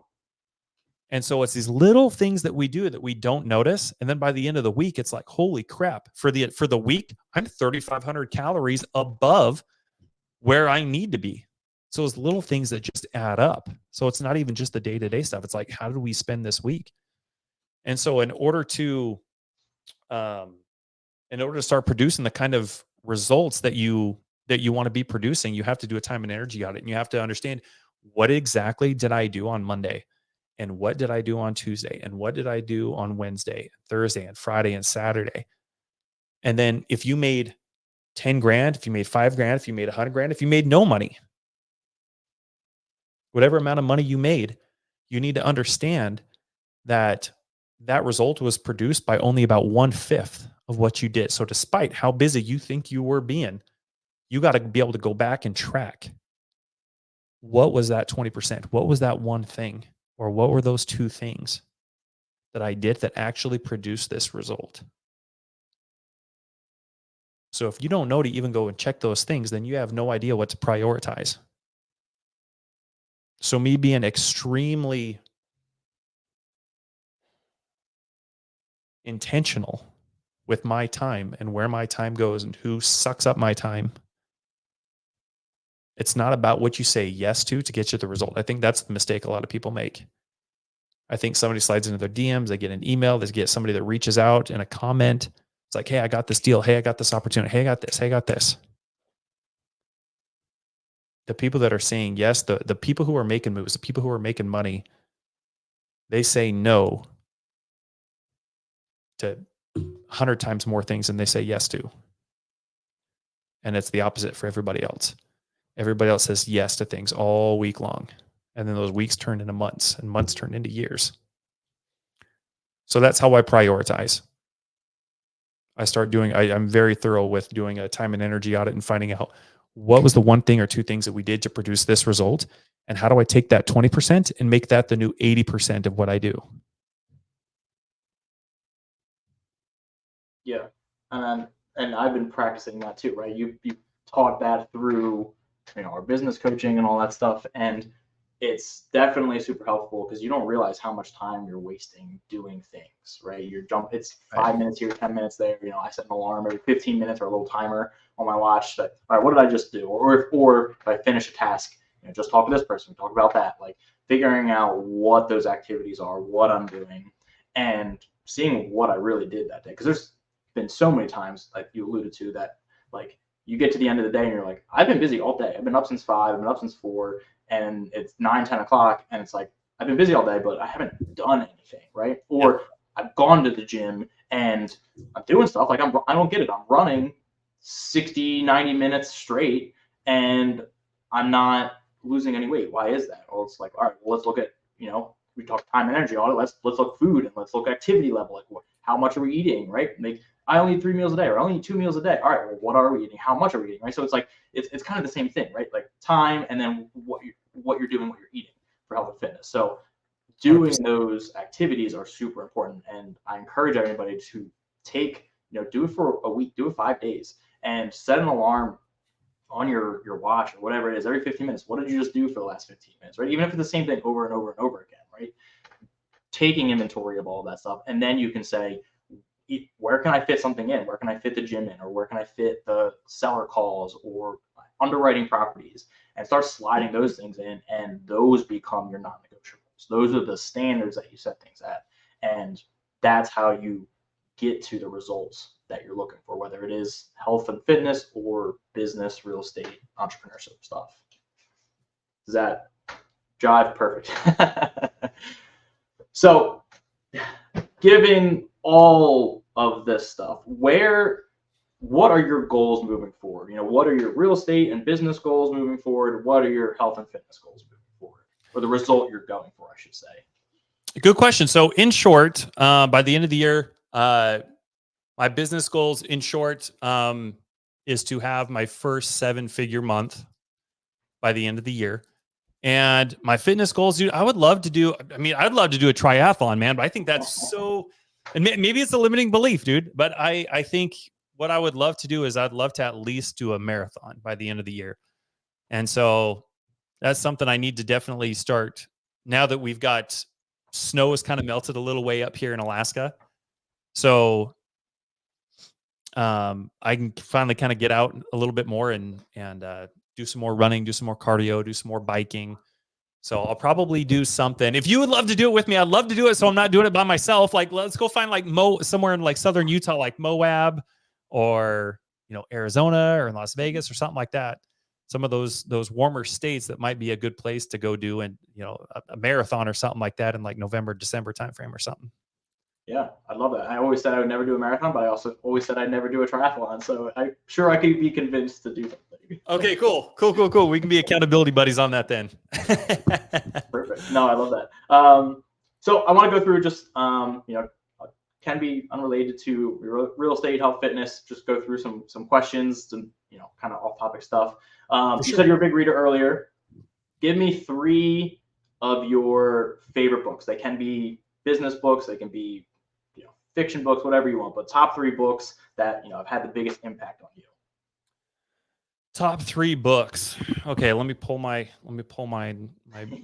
And so it's these little things that we do that we don't notice. And then by the end of the week, it's like, holy crap. For the week, I'm 3,500 calories above where I need to be. So it's little things that just add up. So it's not even just the day-to-day stuff. It's like, how did we spend this week? And so in order to start producing the kind of results that you want to be producing, you have to do a time and energy audit, and you have to understand, what exactly did I do on Monday? And what did I do on Tuesday? And what did I do on Wednesday, Thursday, and Friday, and Saturday? And then if you made 10 grand, if you made 5 grand, if you made 100 grand, if you made no money, whatever amount of money you made, you need to understand that that result was produced by only about 1/5 of what you did. So despite how busy you think you were being, you got to be able to go back and track, what was that 20%? What was that one thing? Or what were those 2 things that I did that actually produced this result? So if you don't know to even go and check those things, then you have no idea what to prioritize. So me being extremely intentional with my time and where my time goes and who sucks up my time. It's not about what you say yes to get you the result. I think that's the mistake a lot of people make. I think somebody slides into their DMs, they get an email, they get somebody that reaches out in a comment. It's like, hey, I got this deal. Hey, I got this opportunity. Hey, I got this. Hey, I got this. The people that are saying yes, the people who are making moves, the people who are making money, they say no to 100 times more things than they say yes to. And it's the opposite for everybody else. Everybody else says yes to things all week long. And then those weeks turn into months, and months turn into years. So that's how I prioritize. I'm very thorough with doing a time and energy audit and finding out, what was the one thing or 2 things that we did to produce this result? And how do I take that 20% and make that the new 80% of what I do? Yeah. And I've been practicing that too, right? You taught that through, our business coaching and all that stuff. And it's definitely super helpful, because you don't realize how much time you're wasting doing things, right? It's 5 minutes here, 10 minutes there. I set an alarm every 15 minutes or a little timer on my watch that, all right, what did I just do? Or if I finish a task, just talk to this person, talk about that, like figuring out what those activities are, what I'm doing, and seeing what I really did that day. Because there's been so many times, like you alluded to, that like you get to the end of the day and you're like, I've been busy all day. I've been up since 5, I've been up since 4, and it's 9, 10 o'clock, and it's like, I've been busy all day, but I haven't done anything, right? Or I've gone to the gym and I'm doing stuff, like I don't get it. I'm running 60, 90 minutes straight, and I'm not losing any weight. Why is that? Well, it's like, all right, well, let's look at, we talk time and energy audit. Let's look food, and let's look activity level. Like, how much are we eating, right? Like, I only eat 3 meals a day, or I only eat 2 meals a day. All right, well, what are we eating? How much are we eating, right? So it's like, it's kind of the same thing, right? Like time, and then what you're doing, what you're eating for health and fitness. So doing 100%. Those activities are super important, and I encourage everybody to take, do it for a week, do it 5 days, and set an alarm on your watch or whatever it is every 15 minutes. What did you just do for the last 15 minutes, right? Even if it's the same thing over and over and over again, right? Taking inventory of all of that stuff, and then you can say, where can I fit something in? Where can I fit the gym in? Or where can I fit the seller calls or underwriting properties? And start sliding those things in, and those become your non-negotiables. Those are the standards that you set things at. And that's how you get to the results that you're looking for, whether it is health and fitness or business, real estate, entrepreneurship stuff. Does that jive? Perfect. So given all of this stuff, where what are your goals moving forward? What are your real estate and business goals moving forward? What are your health and fitness goals moving forward, or the result you're going for, I should say? Good question. So in short, by the end of the year, my business goals in short is to have my first 7-figure month by the end of the year. And my fitness goals, dude, I'd love to do a triathlon, man, but I think that's so, and maybe it's a limiting belief, dude, but I think what I would love to do is I'd love to at least do a marathon by the end of the year. And so that's something I need to definitely start now that we've got snow has kind of melted a little way up here in Alaska. So I can finally kind of get out a little bit more and do some more running, do some more cardio, do some more biking. So I'll probably do something. If you would love to do it with me, I'd love to do it. So I'm not doing it by myself. Like, let's go find like somewhere in like southern Utah, like Moab, or Arizona or in Las Vegas or something like that. Some of those warmer states that might be a good place to go do and a marathon or something like that in like November, December timeframe or something. Yeah, I love that. I always said I would never do a marathon, but I also always said I'd never do a triathlon. So I'm sure I could be convinced to do something. Okay, cool. We can be accountability buddies on that then. Perfect. No, I love that. So I want to go through just, can be unrelated to real estate, health, fitness. Just go through some questions, some kind of off-topic stuff. You said you're a big reader earlier. Give me 3 of your favorite books. They can be business books. They can be fiction books, whatever you want, but top 3 books that have had the biggest impact on you. Top 3 books. Okay, let me pull my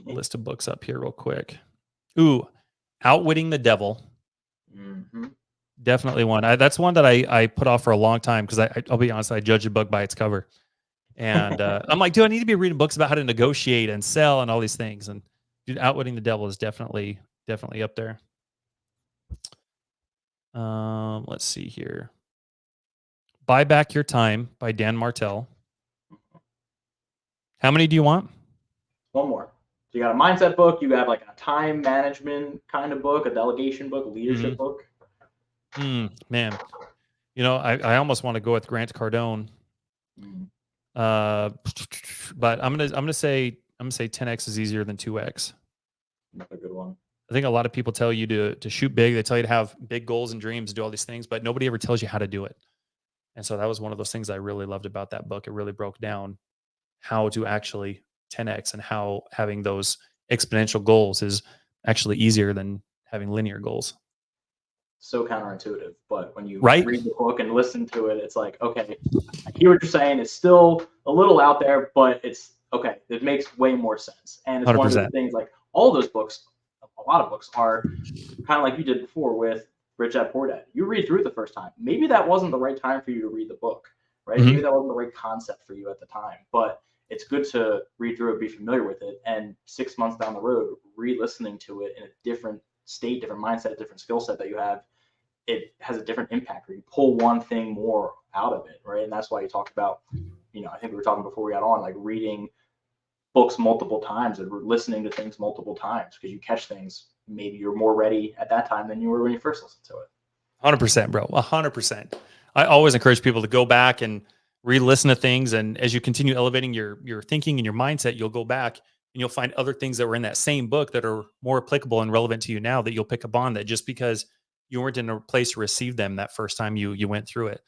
list of books up here real quick. Ooh, Outwitting the Devil. Mm-hmm. Definitely one. That's one that I put off for a long time because I'll be honest, I judge a book by its cover, and I'm like, dude, I need to be reading books about how to negotiate and sell and all these things. And dude, Outwitting the Devil is definitely up there. Let's see here. Buy Back Your Time by Dan Martell. How many do you want? One more. So you got a mindset book. You have like a time management kind of book, a delegation book, a leadership book. Man, I almost want to go with Grant Cardone. But I'm gonna say 10x is easier than 2x. That's a good one. I think a lot of people tell you to shoot big. They tell you to have big goals and dreams, do all these things, but nobody ever tells you how to do it. And so that was one of those things I really loved about that book. It really broke down how to actually 10x and how having those exponential goals is actually easier than having linear goals. So counterintuitive, but when you read the book and listen to it, it's like, okay, I hear what you're saying. It's still a little out there, but it's okay. It makes way more sense. And it's 100%. One of the things, like all those books, a lot of books are kind of like you did before with Rich Dad Poor Dad. You read through it the first time. Maybe that wasn't the right time for you to read the book, right? Maybe that wasn't the right concept for you at the time, but it's good to read through it, be familiar with it, and 6 months down the road, re-listening to it in a different state, different mindset, different skill set that you have, it has a different impact, where you pull one thing more out of it, right? And that's why you talked about, I think we were talking before we got on, like reading books multiple times and listening to things multiple times, because you catch things, maybe you're more ready at that time than you were when you first listened to it. 100%, bro. 100%. I always encourage people to go back and re-listen to things. And as you continue elevating your thinking and your mindset, you'll go back and you'll find other things that were in that same book that are more applicable and relevant to you now, that you'll pick up on, that just because you weren't in a place to receive them that first time you went through it.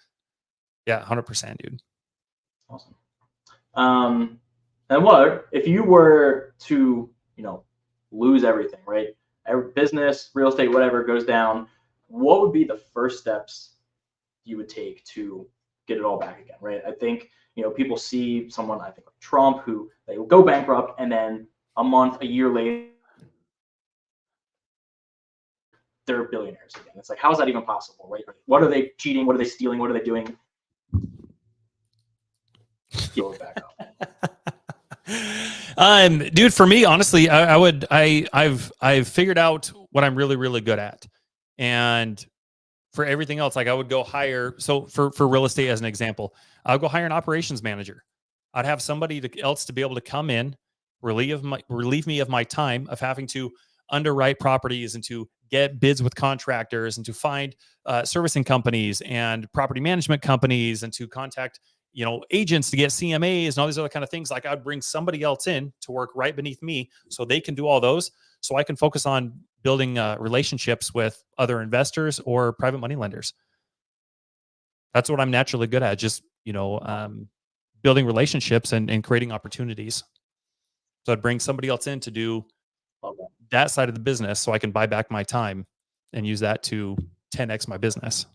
Yeah, 100%, dude. Awesome. And what if you were to, lose everything, right? Every business, real estate, whatever goes down, what would be the first steps you would take to get it all back again, right? I think, people see someone, I think like Trump, who they will go bankrupt, and then a year later, they're billionaires again. It's like, how is that even possible, right? What are they cheating? What are they stealing? What are they doing? Go back up. Dude, for me, honestly, I've figured out what I'm really, really good at. And for everything else, like I would go hire. So for real estate, as an example, I'll go hire an operations manager. I'd have somebody else to be able to come in, relieve me of my time of having to underwrite properties and to get bids with contractors and to find servicing companies and property management companies and to contact, agents to get CMAs and all these other kind of things. Like I'd bring somebody else in to work right beneath me so they can do all those. So I can focus on building relationships with other investors or private money lenders. That's what I'm naturally good at. Just, building relationships and creating opportunities. So I'd bring somebody else in to do that side of the business so I can buy back my time and use that to 10x my business.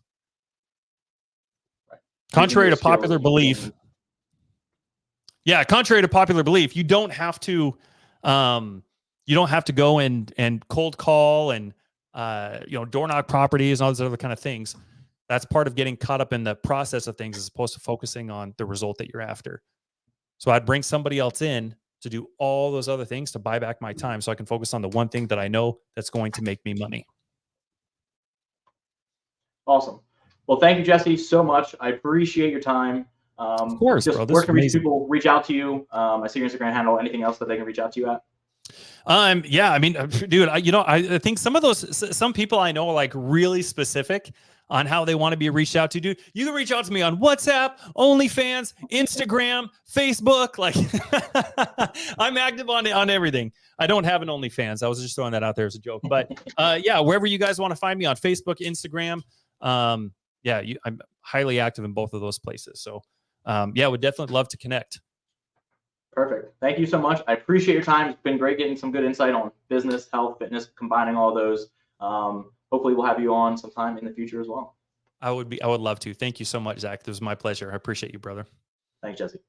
Contrary to popular belief. Yeah, contrary to popular belief, you don't have to go and cold call and door knock properties and all those other kind of things. That's part of getting caught up in the process of things as opposed to focusing on the result that you're after. So I'd bring somebody else in to do all those other things to buy back my time so I can focus on the one thing that I know that's going to make me money. Awesome. Well, thank you, Jesse, so much. I appreciate your time. Of course, bro. Where can people reach out to you? I see your Instagram handle. Anything else that they can reach out to you at? Yeah, I mean, dude, I think some people I know are like really specific on how they want to be reached out to. Dude, you can reach out to me on WhatsApp, OnlyFans, Instagram, Facebook. Like I'm active on everything. I don't have an OnlyFans. I was just throwing that out there as a joke, but yeah, wherever you guys want to find me on Facebook, Instagram. I'm highly active in both of those places. So yeah, would definitely love to connect. Perfect. Thank you so much. I appreciate your time. It's been great getting some good insight on business, health, fitness, combining all those. Hopefully we'll have you on sometime in the future as well. I would love to. Thank you so much, Zach. This was my pleasure. I appreciate you, brother. Thanks, Jesse.